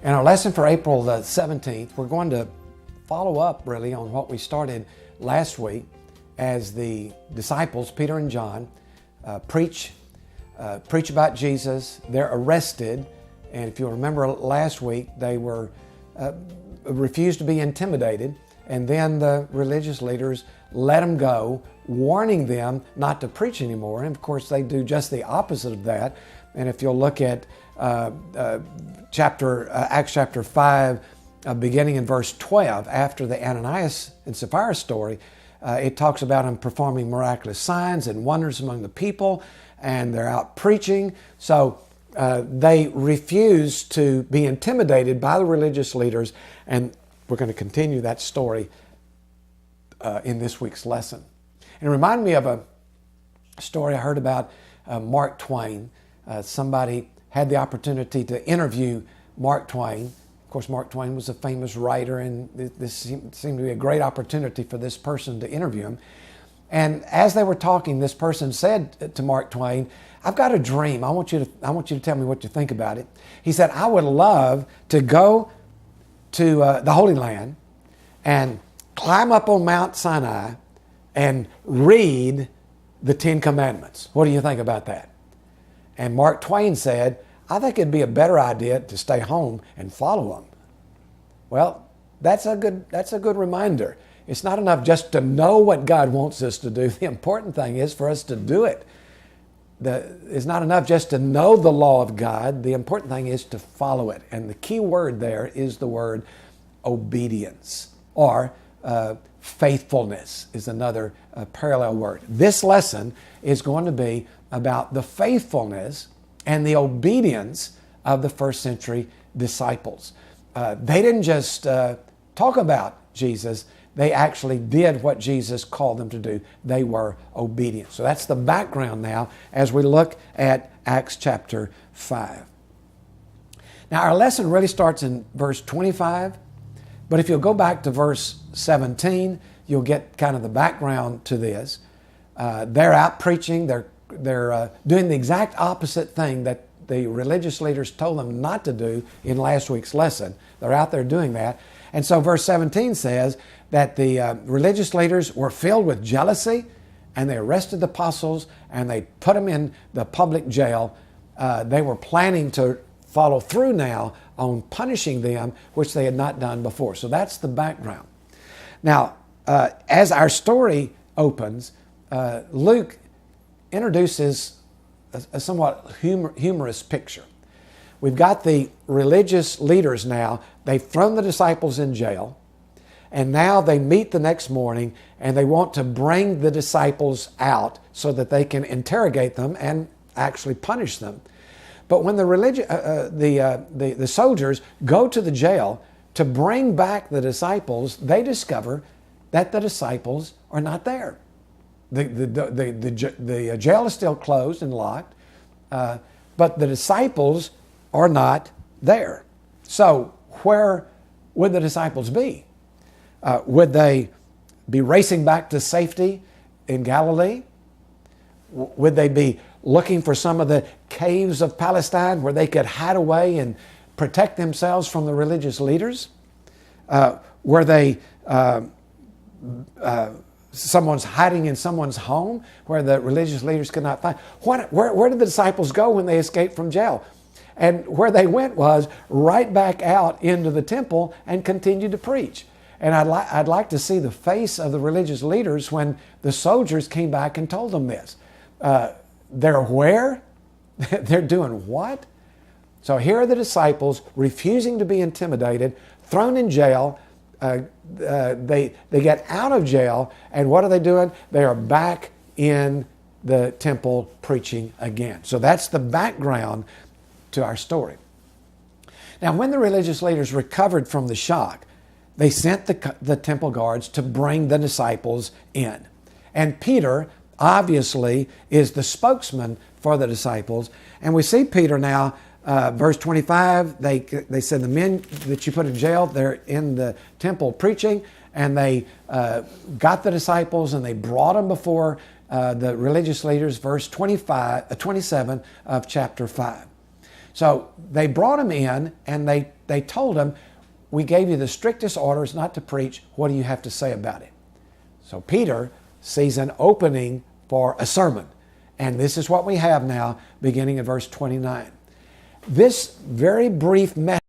And our lesson for April the 17th, we're going to follow up really on what we started last week as the disciples, Peter and John, preach about Jesus. They're arrested. And if you'll remember last week, they were refused to be intimidated. And then the religious leaders let them go, warning them not to preach anymore. And of course, they do just the opposite of that. And if you'll look at Acts chapter 5, beginning in verse 12, after the Ananias and Sapphira story, it talks about them performing miraculous signs and wonders among the people, and they're out preaching. So they refuse to be intimidated by the religious leaders, and we're going to continue that story in this week's lesson. And it reminded me of a story I heard about Mark Twain. Somebody had the opportunity to interview Mark Twain. Of course, Mark Twain was a famous writer, and this seemed to be a great opportunity for this person to interview him. And as they were talking, this person said to Mark Twain, "I've got a dream. I want you to tell me what you think about it." He said, "I would love to go to the Holy Land and climb up on Mount Sinai and read the Ten Commandments. What do you think about that?" And Mark Twain said, "I think it'd be a better idea to stay home and follow them." Well, that's a good reminder. It's not enough just to know what God wants us to do. The important thing is for us to do it. It's not enough just to know the law of God. The important thing is to follow it. And the key word there is the word obedience, or faithfulness is another parallel word. This lesson is going to be about the faithfulness and the obedience of the first century disciples. They didn't just talk about Jesus, they actually did what Jesus called them to do. They were obedient. So that's the background now as we look at Acts chapter 5. Now our lesson really starts in verse 25, but if you'll go back to verse 17, you'll get kind of the background to this. They're out preaching, they're doing the exact opposite thing that the religious leaders told them not to do in last week's lesson. They're out there doing that. And so verse 17 says that the religious leaders were filled with jealousy, and they arrested the apostles and they put them in the public jail. They were planning to follow through now on punishing them, which they had not done before. So that's the background. Now, as our story opens, Luke introduces a somewhat humorous picture. We've got the religious leaders now. They've thrown the disciples in jail, and now they meet the next morning and they want to bring the disciples out so that they can interrogate them and actually punish them. But when the soldiers go to the jail to bring back the disciples, they discover that the disciples are not there. The jail is still closed and locked, but the disciples are not there. So where would the disciples be? Would they be racing back to safety in Galilee? Would they be looking for some of the caves of Palestine where they could hide away and protect themselves from the religious leaders? Were they someone's hiding in someone's home where the religious leaders could not find? Where did the disciples go when they escaped from jail? And where they went was right back out into the temple and continued to preach. And I'd like to see the face of the religious leaders when the soldiers came back and told them this. They're where? They're doing what? So here are the disciples refusing to be intimidated, thrown in jail. They get out of jail, and what are they doing? They are back in the temple preaching again. So that's the background to our story. Now, when the religious leaders recovered from the shock, they sent the temple guards to bring the disciples in. And Peter, obviously, is the spokesman for the disciples. And we see Peter now, verse 25, they said the men that you put in jail, they're in the temple preaching, and they got the disciples and they brought them before the religious leaders, verse 27 of chapter 5. So they brought him in and they told him, we gave you the strictest orders not to preach. What do you have to say about it? So Peter sees an opening for a sermon. And this is what we have now, beginning at verse 29. This very brief message